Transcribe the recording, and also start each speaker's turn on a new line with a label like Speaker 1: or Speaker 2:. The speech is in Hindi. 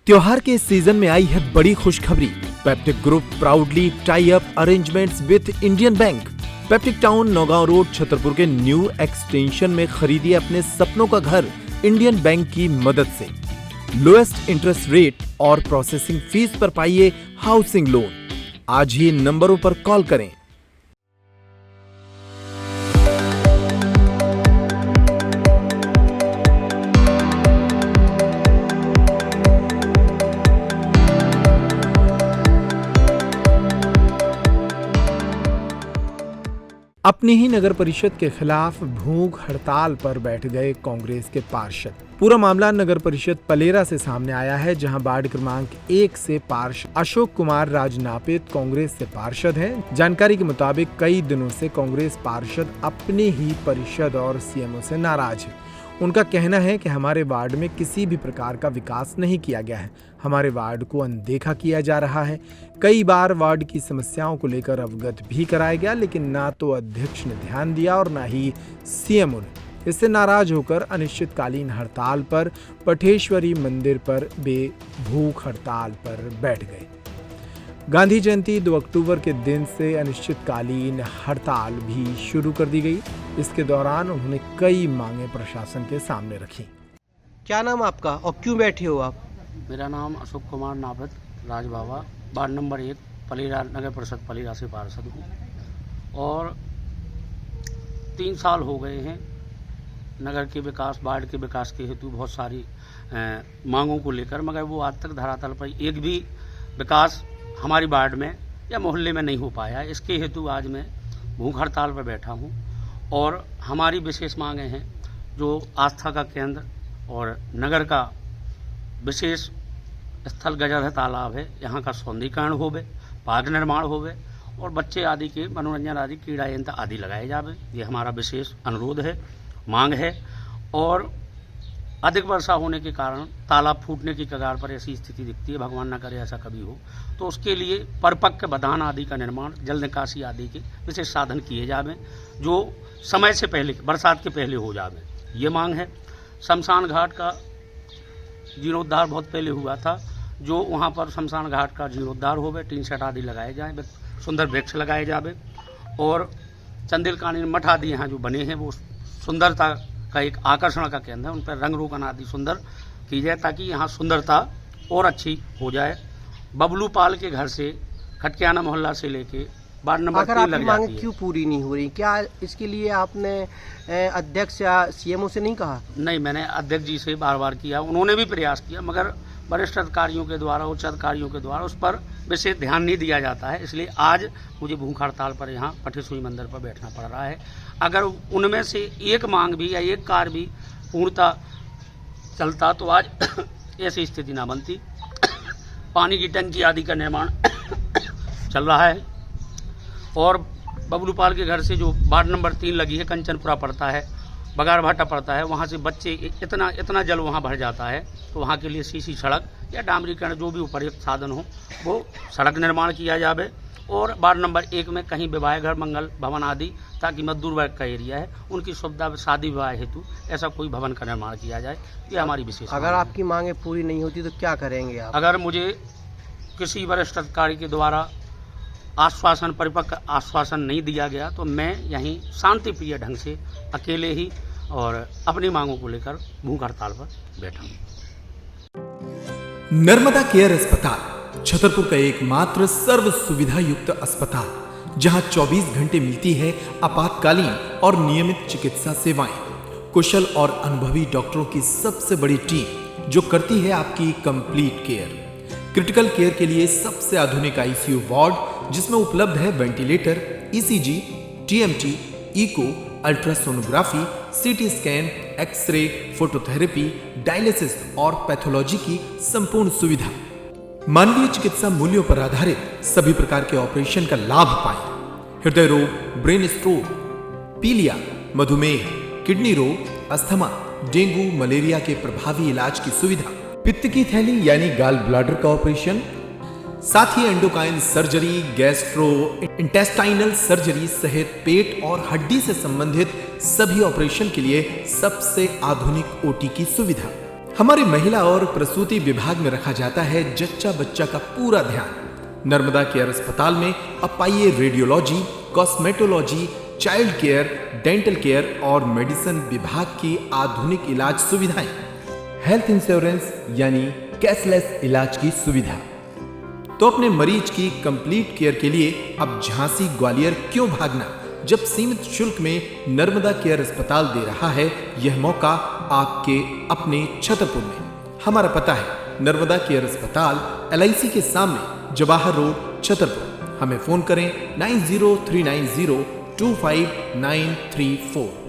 Speaker 1: त्योहार के इस सीजन में आई है बड़ी खुशखबरी। Peptic group proudly tie up arrangements with Indian bank. Peptic town Naugaon road Chhatarpur के न्यू एक्सटेंशन में खरीदिए अपने सपनों का घर इंडियन बैंक की मदद से। लोएस्ट इंटरेस्ट रेट और प्रोसेसिंग फीस पर पाइए हाउसिंग लोन। आज ही इन नंबरों पर कॉल करें। अपनी ही नगर परिषद के खिलाफ भूख हड़ताल पर बैठ गए कांग्रेस के पार्षद। पूरा मामला नगर परिषद पलेरा से सामने आया है, जहां वार्ड क्रमांक 1 से पार्षद अशोक कुमार राजनापित कांग्रेस से पार्षद हैं। जानकारी के मुताबिक कई दिनों से कांग्रेस पार्षद अपनी ही परिषद और सीएमओ से नाराज है। उनका कहना है कि हमारे वार्ड में किसी भी प्रकार का विकास नहीं किया गया है, हमारे वार्ड को अनदेखा किया जा रहा है। कई बार वार्ड की समस्याओं को लेकर अवगत भी कराया गया, लेकिन ना तो अध्यक्ष ने ध्यान दिया और ना ही सीएमओ ने। इससे नाराज होकर अनिश्चितकालीन हड़ताल पर पठेश्वरी मंदिर पर भूख हड़ताल पर बैठ गए। गांधी जयंती 2 अक्टूबर के दिन से अनिश्चितकालीन हड़ताल भी शुरू कर दी गई। इसके दौरान उन्होंने कई मांगे प्रशासन के सामने रखी।
Speaker 2: क्या नाम आपका और क्यों बैठे हो आप?
Speaker 3: मेरा नाम अशोक कुमार नाभद राजबाबा, वार्ड नंबर 1 पलेरा, नगर परिषद पलेरा से पार्षद हूँ और 3 साल हो गए हैं। नगर के विकास, वार्ड के विकास के हेतु बहुत सारी मांगों को लेकर, मगर वो आज तक धरातल पर एक भी विकास हमारी वार्ड में या मोहल्ले में नहीं हो पाया। इसके हेतु आज मैं भूख हड़ताल पर बैठा हूँ और हमारी विशेष मांगें हैं जो आस्था का केंद्र और नगर का विशेष स्थल गजर तालाब है, यहाँ का सौंदर्यीकरण होवे, पार्क निर्माण होवे और बच्चे आदि के मनोरंजन आदि क्रीड़ा यंत्र आदि लगाए जावे। ये हमारा विशेष अनुरोध है, मांग है। और अधिक वर्षा होने के कारण तालाब फूटने की कगार पर ऐसी स्थिति दिखती है, भगवान न करे ऐसा कभी हो, तो उसके लिए परिपक्व बधान आदि का निर्माण, जल निकासी आदि के विशेष साधन किए जावे जो समय से पहले, बरसात के पहले हो जावे। ये मांग है। शमशान घाट का जीर्णोद्धार बहुत पहले हुआ था, जो वहाँ पर शमशान घाट का जीर्णोद्धार होवे, टीन सेट आदि लगाए जाए, सुंदर वृक्ष लगाए जावे और चंदेलकानी मठ आदि यहाँ जो बने हैं वो सुंदरता का एक आकर्षण का केंद्र है। उन पर रंग रोगन आदि सुंदर की जाए ताकि यहाँ सुंदरता और अच्छी हो जाए। बबलू पाल के घर से खटकियाना मोहल्ला से लेके वार्ड नंबर 3 लग जाती है।
Speaker 2: क्यों पूरी नहीं हो रही? क्या इसके लिए आपने अध्यक्ष या सीएमओ से नहीं कहा?
Speaker 3: नहीं, मैंने अध्यक्ष जी से बार बार किया, उन्होंने भी प्रयास किया, मगर वरिष्ठ अधिकारियों के द्वारा, उच्च अधिकारियों के द्वारा उस पर विशेष ध्यान नहीं दिया जाता है। इसलिए आज मुझे भूख हड़ताल पर यहाँ पठेश्वरी मंदिर पर बैठना पड़ रहा है। अगर उनमें से एक मांग भी या एक कार्य भी पूर्णतः चलता तो आज ऐसी स्थिति ना बनती। पानी की टंकी आदि का निर्माण चल रहा है और बबलू पाल के घर से जो वार्ड नंबर 3 लगी है, कंचनपुरा पड़ता है, बगार भाटा पड़ता है, वहाँ से बच्चे इतना जल वहाँ भर जाता है, तो वहाँ के लिए सीसी सड़क या डामरीकरण जो भी उपयुक्त साधन हो वो सड़क निर्माण किया जावे। और वार्ड नंबर 1 में कहीं विवाह घर, मंगल भवन आदि, ताकि मजदूर वर्ग का एरिया है, उनकी सुविधा, शादी विवाह हेतु ऐसा कोई भवन का निर्माण किया जाए। ये हमारी विशेष।
Speaker 2: अगर आपकी मांगे पूरी नहीं होती तो क्या करेंगे आप?
Speaker 3: अगर मुझे किसी वरिष्ठ अधिकारी के द्वारा आश्वासन, परिपक्व आश्वासन नहीं दिया गया तो मैं यहीं शांतिप्रिय ढंग से अकेले ही और अपनी मांगों को लेकर भूख हड़ताल पर बैठा हूँ।
Speaker 1: नर्मदा केयर अस्पताल छतरपुर का एकमात्र सर्व सुविधा युक्त अस्पताल, जहां 24 घंटे मिलती है आपातकालीन और नियमित चिकित्सा सेवाएं। कुशल और अनुभवी डॉक्टरों की सबसे बड़ी टीम जो करती है आपकी कंप्लीट केयर। क्रिटिकल केयर के लिए सबसे आधुनिक आईसीयू वार्ड, जिसमें उपलब्ध है ventilator, ECG, TMT, echo, ultrasonography, CT scan, x-ray, phototherapy, dialysis और पैथोलॉजी की संपूर्ण सुविधा। मानवीय चिकित्सा मूल्यों पर आधारित सभी प्रकार के ऑपरेशन का लाभ पाएं। हृदय रोग, ब्रेन स्ट्रोक, पीलिया, मधुमेह, किडनी रोग, अस्थमा, डेंगू, मलेरिया के प्रभावी इलाज की सुविधा, पित्त की थैली यानी गाल ब्लैडर का ऑपरेशन, साथ ही endocrine surgery, gastro intestinal surgery सहित पेट और हड्डी से संबंधित सभी ऑपरेशन के लिए सबसे आधुनिक ओटी की सुविधा। हमारे महिला और प्रसूति विभाग में रखा जाता है जच्चा बच्चा का पूरा ध्यान। नर्मदा केयर अस्पताल में अब पाइए radiology, cosmetology, child care, dental care और मेडिसिन विभाग की आधुनिक इलाज सुविधाएं। हेल्थ इंश्योरेंस यानी कैशलेस इलाज की सुविधा। तो अपने मरीज की कंप्लीट केयर के लिए अब झांसी ग्वालियर क्यों भागना, जब सीमित शुल्क में नर्मदा केयर अस्पताल दे रहा है यह मौका आपके अपने छतरपुर में। हमारा पता है नर्मदा केयर अस्पताल LIC के सामने, जवाहर रोड, छतरपुर। हमें फोन करें 9039025934।